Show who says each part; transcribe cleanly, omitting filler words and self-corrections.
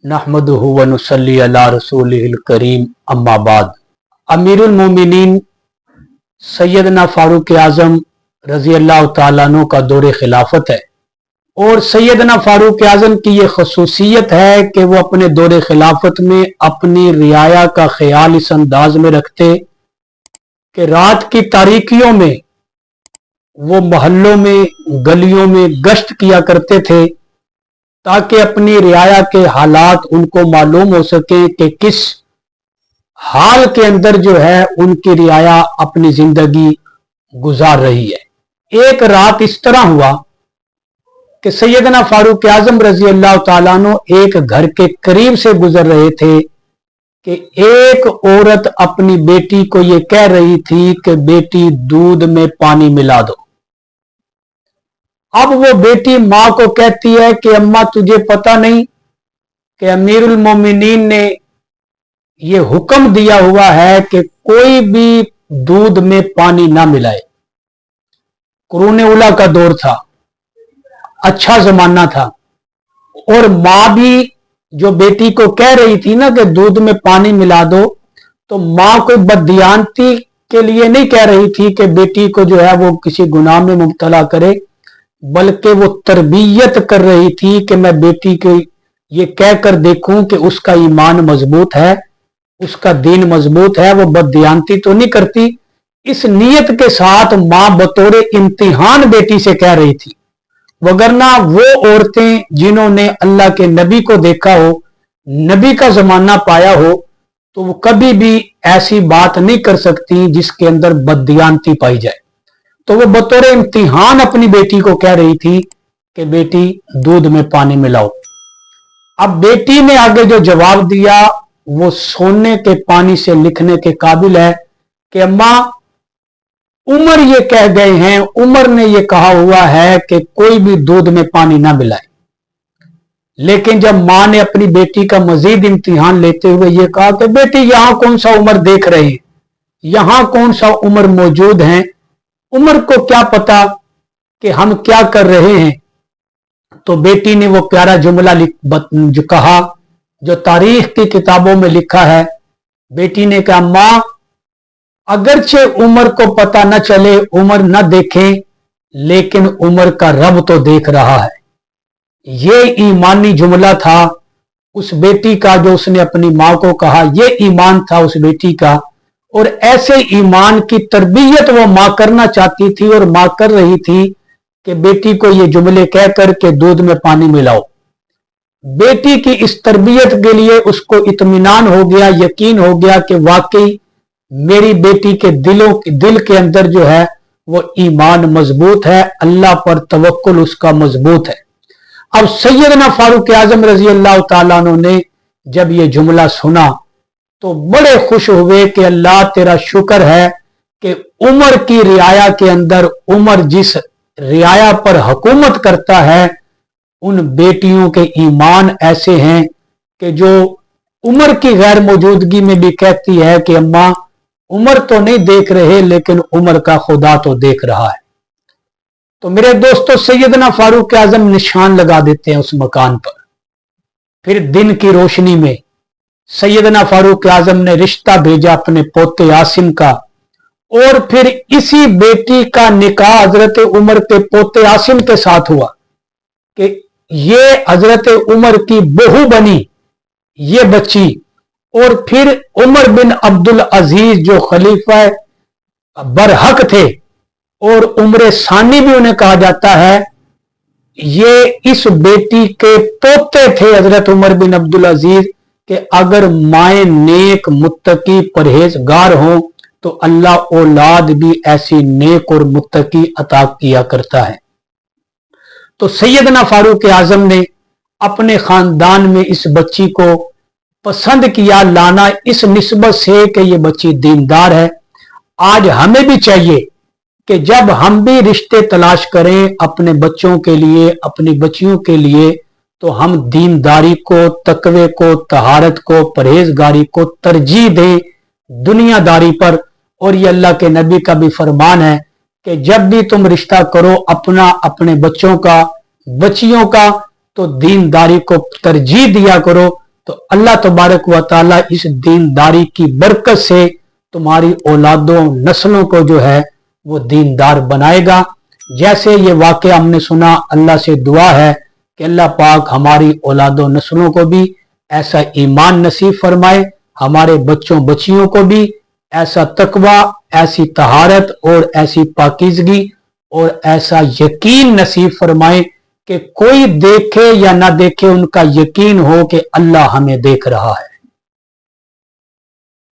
Speaker 1: नहमदुहु व नुसल्ली अला रसूलिहिल करीम अम्मा बाद। अमीरुल मोमिनीन सैयदना फारूक आजम रजी अल्लाह तआला अन्हु का दौरे खिलाफत है और सैयदना फारूक आजम की ये खसूसियत है कि वो अपने दौरे खिलाफत में अपनी रियाया का ख्याल इस अंदाज में रखते कि रात की तारीकियों में वो मोहल्लों में गलियों में गश्त किया करते थे ताकि अपनी रियाया के हालात उनको मालूम हो सके कि किस हाल के अंदर जो है उनकी रियाया अपनी जिंदगी गुजार रही है। एक रात इस तरह हुआ कि सैयदना फारूक आजम रजी अल्लाह तआला अन्हु एक घर के करीब से गुजर रहे थे कि एक औरत अपनी बेटी को ये कह रही थी कि बेटी दूध में पानी मिला दो। अब वो बेटी मां को कहती है कि अम्मा तुझे पता नहीं कि अमीरुल मोमिनीन ने ये हुक्म दिया हुआ है कि कोई भी दूध में पानी ना मिलाए। कुरून उला का दौर था, अच्छा जमाना था और मां भी जो बेटी को कह रही थी ना कि दूध में पानी मिला दो, तो मां कोई बददियानती के लिए नहीं कह रही थी कि बेटी को जो है वो किसी गुनाह में मुब्तला करे, बल्कि वो तरबियत कर रही थी कि मैं बेटी को ये कहकर देखूं कि उसका ईमान मजबूत है, उसका दीन मजबूत है, वो बददियानती तो नहीं करती। इस नीयत के साथ मां बतौर इम्तिहान बेटी से कह रही थी, वगरना वो औरतें जिन्होंने अल्लाह के नबी को देखा हो, नबी का जमाना पाया हो, तो वो कभी भी ऐसी बात नहीं कर सकती जिसके अंदर बददियानती पाई जाए। तो वो बतौर इम्तिहान अपनी बेटी को कह रही थी कि बेटी दूध में पानी मिलाओ। अब बेटी ने आगे जो जवाब दिया वो सोने के पानी से लिखने के काबिल है कि अम्मा उमर ये कह गए हैं, उमर ने ये कहा हुआ है कि कोई भी दूध में पानी ना मिलाए। लेकिन जब मां ने अपनी बेटी का मजीद इम्तिहान लेते हुए ये कहा कि बेटी यहां कौन सा उमर देख रहे हैं, यहां कौन सा उमर मौजूद है, उमर को क्या पता कि हम क्या कर रहे हैं। तो बेटी ने वो प्यारा जुमला जो कहा जो तारीख की किताबों में लिखा है। बेटी ने कहा मां अगरचे उमर को पता न चले, उमर न देखे, लेकिन उमर का रब तो देख रहा है। ये ईमानी जुमला था उस बेटी का जो उसने अपनी मां को कहा, ये ईमान था उस बेटी का और ऐसे ईमान की तरबियत वो मां करना चाहती थी और मां कर रही थी कि बेटी को ये जुमले कहकर के दूध में पानी मिलाओ। बेटी की इस तरबियत के लिए उसको इत्मीनान हो गया, यकीन हो गया कि वाकई मेरी बेटी के दिल के अंदर जो है वो ईमान मजबूत है, अल्लाह पर तवक्कुल उसका मजबूत है। अब सैयदना फारूक आजम रजी अल्लाह तआला अन्हु ने जब ये जुमला सुना तो बड़े खुश हुए कि अल्लाह तेरा शुक्र है कि उमर की रियाया के अंदर उमर जिस रियाया पर हुकूमत करता है उन बेटियों के ईमान ऐसे हैं कि जो उमर की गैर मौजूदगी में भी कहती है कि अम्मा उमर तो नहीं देख रहे लेकिन उमर का खुदा तो देख रहा है। तो मेरे दोस्तों सैयदना फारूक आजम निशान लगा देते हैं उस मकान पर। फिर दिन की रोशनी में सैयदना फारूक आजम ने रिश्ता भेजा अपने पोते आसिम का और फिर इसी बेटी का निकाह हजरत उमर के पोते आसिम के साथ हुआ कि ये हजरत उमर की बहू बनी ये बच्ची। और फिर उमर बिन अब्दुल अजीज जो खलीफा बरहक थे और उम्र सानी भी उन्हें कहा जाता है, ये इस बेटी के पोते थे हजरत उमर बिन अब्दुल अजीज कि अगर माए नेक मुत्तकी परहेजगार हो तो अल्लाह औलाद भी ऐसी नेक और मुत्तकी अता किया करता है। तो सैयदना फारूक आजम ने अपने खानदान में इस बच्ची को पसंद किया, लाना इस निस्बत से कि ये बच्ची दीनदार है। आज हमें भी चाहिए कि जब हम भी रिश्ते तलाश करें अपने बच्चों के लिए, अपनी बच्चियों के लिए, तो हम दीनदारी को, तकवे को, तहारत को, परहेजगारी को तरजीह दें दुनियादारी पर। और ये अल्लाह के नबी का भी फरमान है कि जब भी तुम रिश्ता करो अपना, अपने बच्चों का, बच्चियों का, तो दीनदारी को तरजीह दिया करो तो अल्लाह तबारक व तआला इस दीनदारी की बरकत से तुम्हारी औलादों नस्लों को जो है वो दीनदार बनाएगा। जैसे ये वाकया हमने सुना, अल्लाह से दुआ है कि अल्लाह पाक हमारी औलादों नस्लों को भी ऐसा ईमान नसीब फरमाए, हमारे बच्चों बच्चियों को भी ऐसा तकवा, ऐसी तहारत और ऐसी पाकीज़गी और ऐसा यकीन नसीब फरमाए कि कोई देखे या ना देखे उनका यकीन हो कि अल्लाह हमें देख रहा है।